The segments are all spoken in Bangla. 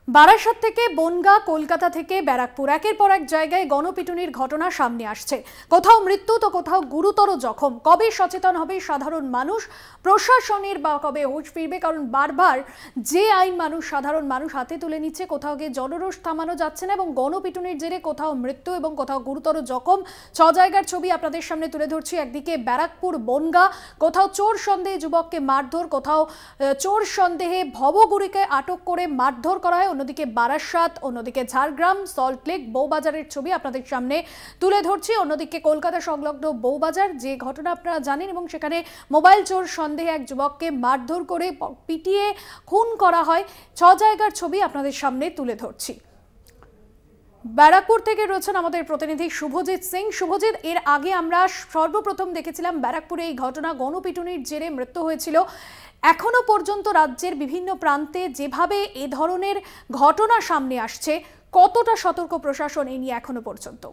বারাসাত থেকে বনগাঁ, কলকাতা থেকে ব্যারাকপুর, একের পর এক জায়গায় গণপিটুনির ঘটনা সামনে আসছে। কোথাও মৃত্যু তো কোথাও গুরুতর জখম। কবে সচেতন হবে সাধারণ মানুষ, প্রশাসনের বা কবে হুঁশ ফিরবে? কারণ বারবার যে আইন সাধারণ মানুষ হাতে তুলে নিচ্ছে, কোথাও গিয়ে জনরোষ থামানো যাচ্ছে না এবং গণপিটুনির জেরে কোথাও মৃত্যু এবং কোথাও গুরুতর জখম। 6 জায়গার ছবি আপনাদের সামনে তুলে ধরছি। একদিকে ব্যারাকপুর, বনগাঁ, কোথাও চোর সন্দেহে যুবককে মারধর, কোথাও চোর সন্দেহে ভবঘুরিকে আটক করে মারধর করা হয়। অন্যদিকে বারাসাত, অন্যদিকে ঝাড়গ্রাম, সল্টলেক, বউবাজারের ছবি আপনাদের সামনে তুলে ধরছি। অন্যদিকে কলকাতা সংলগ্ন বউবাজার, যে ঘটনা আপনারা জানেন, এবং সেখানে মোবাইল চোর সন্দেহে এক যুবককে মারধর করে পিটিয়ে খুন করা হয়। 6 জায়গার ছবি আপনাদের সামনে তুলে ধরছি। ব্যারাকপুর থেকে রয়েছেন আমাদের প্রতিনিধি শুভজিৎ সিং। শুভজিৎ, এর আগে আমরা সর্বপ্রথম দেখেছিলাম ব্যারাকপুরে এই ঘটনা, গণপিটুনির জেরে মৃত্যু হয়েছিল। এখনো পর্যন্ত রাজ্যের বিভিন্ন প্রান্তে যেভাবে এ ধরনের ঘটনা সামনে আসছে, কতটা সতর্ক প্রশাসন এই নিয়ে এখনো পর্যন্ত?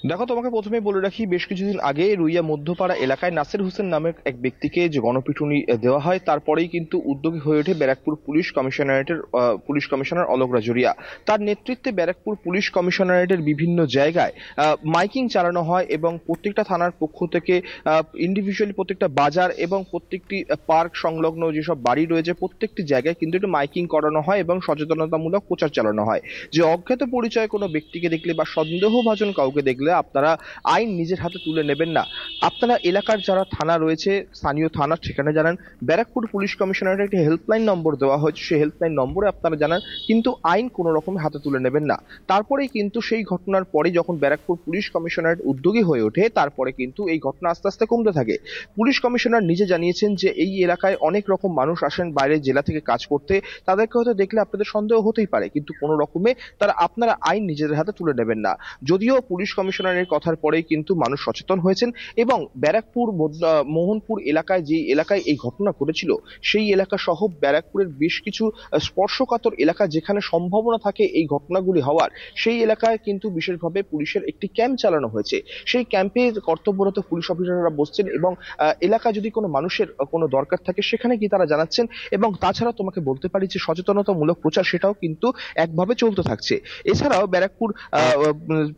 দেখো, তোমাকে প্রথমে বলে রাখি, বেশ কিছুদিন আগে রুইয়া মধ্যপাড়া এলাকায় নাসির হোসেন নামের এক ব্যক্তিকে যে গণপিটুনি দেওয়া হয়, তারপরেই কিন্তু উদ্যোগী হয়ে ওঠে ব্যারাকপুর পুলিশ কমিশনারেটের পুলিশ কমিশনার অলোক রাজুরিয়া। তার নেতৃত্বে ব্যারাকপুর পুলিশ কমিশনারেটের বিভিন্ন জায়গায় মাইকিং চালানো হয় এবং প্রত্যেকটা থানার পক্ষ থেকে ইন্ডিভিজুয়ালি প্রত্যেকটা বাজার এবং প্রত্যেকটি পার্ক সংলগ্ন যেসব বাড়ি রয়েছে, প্রত্যেকটি জায়গায় কিন্তু একটু মাইকিং করানো হয় এবং সচেতনতামূলক প্রচার চালানো হয় যে অজ্ঞাত পরিচয় কোনো ব্যক্তিকে দেখলে বা সন্দেহভাজন কাউকে দেখলে আপনারা আইন নিজের হাতে তুলে নেবেন না। আপনারা এলাকার যারা থানা রয়েছে, স্থানীয় থানা, সেখানে জানান। ব্যারাকপুর পুলিশ কমিশনারের একটি হেল্পলাইন নম্বর দেওয়া হয়েছে, সেই হেল্পলাইন নম্বরে আপনারা জানান, কিন্তু আইন কোনো রকম হাতে তুলে নেবেন না। তারপরেই কিন্তু সেই ঘটনার পরে যখন ব্যারাকপুর পুলিশ কমিশনারেট উদ্যোগী হয়ে ওঠে, তারপরে কিন্তু এই ঘটনা আস্তে আস্তে কমতে থাকে। পুলিশ কমিশনার নিজে জানিয়েছেন যে এই এলাকায় অনেক রকম মানুষ আসেন বাইরের জেলা থেকে কাজ করতে, তাদেরকে হয়তো দেখলে আপনাদের সন্দেহ হতেই পারে, কিন্তু কোনো রকমে আপনারা আইন নিজেদের হাতে তুলে নেবেন না। যদিও পুলিশ কমিশনারের কথার পরেই কিন্তু মানুষ সচেতন হয়েছেন এবং ব্যারাকপুর মোহনপুর এলাকায়, যে এলাকায় এই ঘটনা ঘটেছিল, সেই এলাকা সহ ব্যারাকপুরের বেশ কিছু স্পর্শকাতর এলাকা যেখানে সম্ভাবনা থাকে এই ঘটনাগুলি হওয়ার, সেই এলাকায় কিন্তু বিশেষভাবে পুলিশের একটি ক্যাম্প চালানো হয়েছে। সেই ক্যাম্পে কর্তব্যরত পুলিশ অফিসাররা বসছেন এবং এলাকা যদি কোনো মানুষের কোনো দরকার থাকে সেখানে গিয়ে তারা জানাচ্ছেন। এবং তাছাড়া তোমাকে বলতে পারি যে সচেতনতামূলক প্রচার সেটাও কিন্তু একভাবে চলতে থাকছে। এছাড়াও ব্যারাকপুর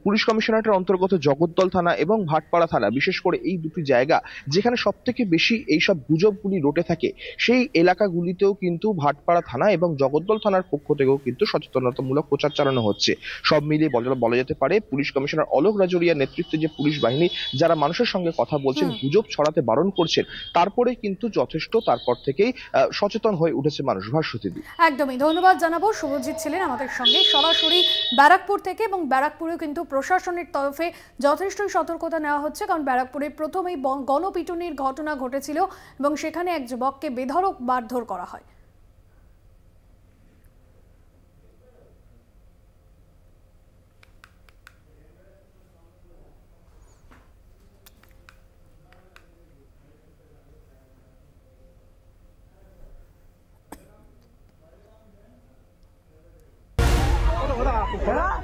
পুলিশ কমিশনারেটের অন্তর্গত জগদ্দল থানা এবং ভাটপাড়া থানা, বিশেষ করে এই দুটি জায়গা যেখানে সব থেকে বেশি এইসব গুজবগুলি রটে থাকে, সেই এলাকাগুলিতেও কিন্তু ভাটপাড়া থানা এবং জগদ্দল থানার পক্ষ থেকেও কিন্তু সচেতনতামূলক প্রচার চালানো হচ্ছে। সব মিলিয়ে বলা যেতে পারে পুলিশ কমিশনার অলোক রাজুরিয়ার নেতৃত্বে যে পুলিশ বাহিনী যারা মানুষের সঙ্গে কথা বলছেন, গুজব ছড়াতে বারণ করছেন, তারপরে কিন্তু যথেষ্ট তারপর থেকেই সচেতন হয়ে উঠেছে মানুষ। ভাস্বতীদি, একদমই ধন্যবাদ জানাবো। শুভজিৎ ছিলেন আমাদের সঙ্গে সরাসরি ব্যারাকপুর থেকে, এবং ব্যারাকপুরেও কিন্তু প্রশাসনের তরফে যথেষ্টই সতর্কতা নেওয়া হচ্ছে, কারণ ব্যারাকপুরে প্রথমেই গণপিটুনির ঘটনা ঘটেছিল এবং সেখানে এক যুবককে বেধড়ক মারধর করা হয়। হ্যাঁ